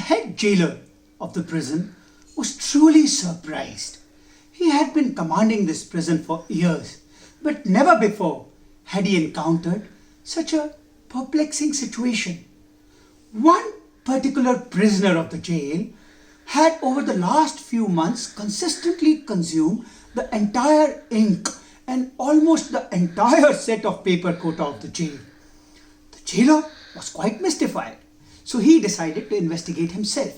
head jailer of the prison was truly surprised. He had been commanding this prison for years, but never before had he encountered such a perplexing situation. One particular prisoner of the jail had over the last few months consistently consumed the entire ink and almost the entire set of paper quota of the jail. The jailer was quite mystified, so he decided to investigate himself.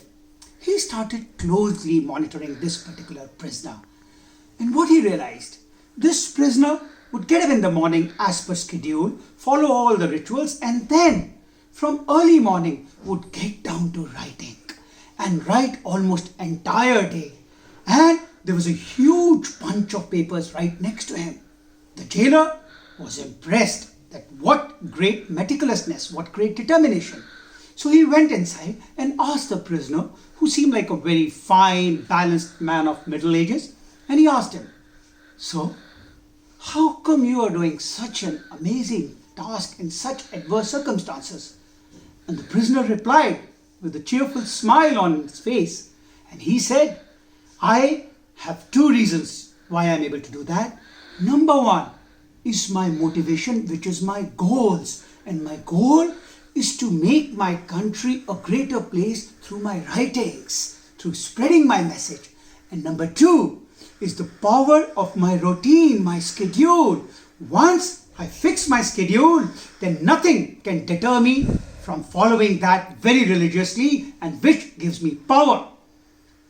He started closely monitoring this particular prisoner. And what he realized, this prisoner would get up in the morning as per schedule, follow all the rituals, and then from early morning would get down to writing and write almost entire day. And there was a huge bunch of papers right next to him. The jailer was impressed that what great meticulousness, what great determination. So he went inside and asked the prisoner, who seemed like a very fine, balanced man of middle ages, and he asked him, "So, how come you are doing such an amazing task in such adverse circumstances?" And the prisoner replied with a cheerful smile on his face, and he said, "I have two reasons why I am able to do that. Number one is my motivation, which is my goals, and my goal is to make my country a greater place through my writings, through spreading my message. And number two is the power of my routine, my schedule. Once I fix my schedule, then nothing can deter me from following that very religiously, and which gives me power."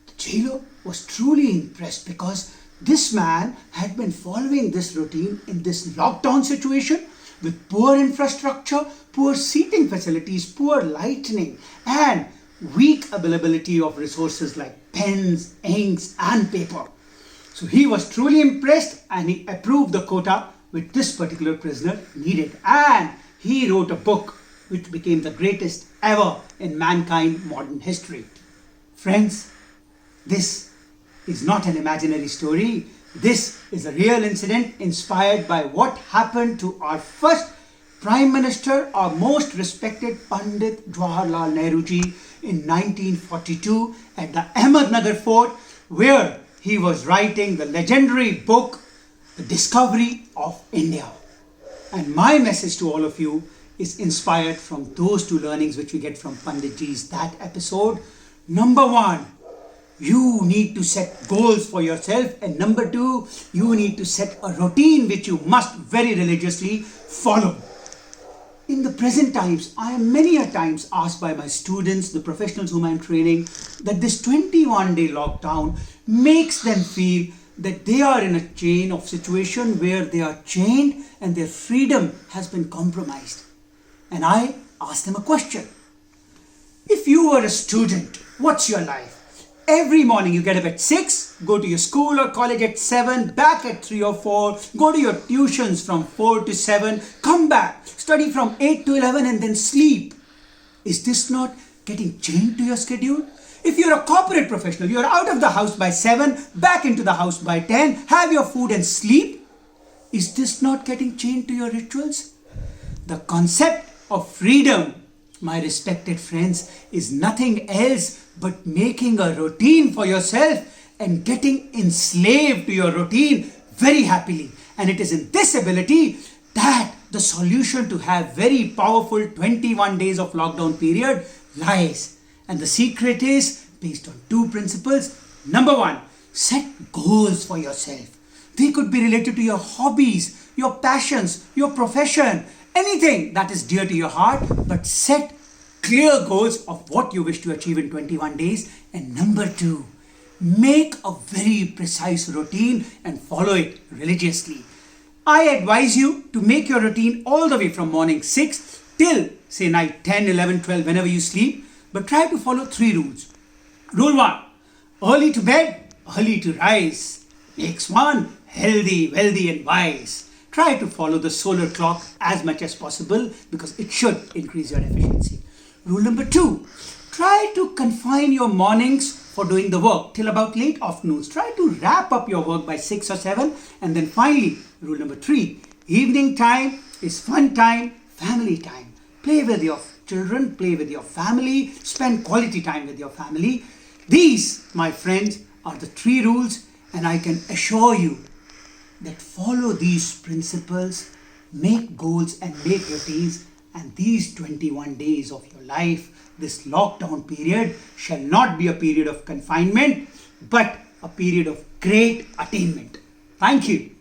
The jailer was truly impressed because this man had been following this routine in this lockdown situation with poor infrastructure, poor seating facilities, poor lighting, and weak availability of resources like pens, inks, and paper. So he was truly impressed, and he approved the quota which this particular prisoner needed. And he wrote a book which became the greatest ever in mankind modern history. Friends, this is not an imaginary story. This is a real incident inspired by what happened to our first Prime Minister, our most respected Pandit Jawaharlal Nehru ji in 1942 at the Ahmednagar Fort, where he was writing the legendary book, The Discovery of India. And my message to all of you is inspired from those two learnings which we get from Pandit ji's that episode. Number one, you need to set goals for yourself, and number two, you need to set a routine which you must very religiously follow. In the present times, I am many a times asked by my students, the professionals whom I am training, that this 21-day lockdown makes them feel that they are in a chain of situation where they are chained and their freedom has been compromised. And I ask them a question. If you were a student, what's your life? Every morning you get up at 6, go to your school or college at 7, back at 3 or 4, go to your tuitions from 4 to 7, come back, study from 8 to 11 and then sleep. Is this not getting chained to your schedule? If you're a corporate professional, you're out of the house by 7, back into the house by 10, have your food and sleep. Is this not getting chained to your rituals? The concept of freedom, my respected friends, is nothing else but making a routine for yourself and getting enslaved to your routine very happily. And it is in this ability that the solution to have very powerful 21 days of lockdown period lies. And the secret is based on two principles. Number one, set goals for yourself. They could be related to your hobbies, your passions, your profession, anything that is dear to your heart, but set clear goals of what you wish to achieve in 21 days. And number two, make a very precise routine and follow it religiously. I advise you to make your routine all the way from morning 6 till say night 10, 11, 12, whenever you sleep, but try to follow 3 rules. Rule 1, early to bed, early to rise. Next one, healthy, wealthy and wise. Try to follow the solar clock as much as possible because it should increase your efficiency. Rule number 2, try to confine your mornings for doing the work till about late afternoons. Try to wrap up your work by 6 or 7. And then finally, rule number 3, evening time is fun time, family time. Play with your children, play with your family, spend quality time with your family. These, my friends, are the 3 rules, and I can assure you that follow these principles, make goals and make routines, and these 21 days of your life, this lockdown period, shall not be a period of confinement, but a period of great attainment. Thank you.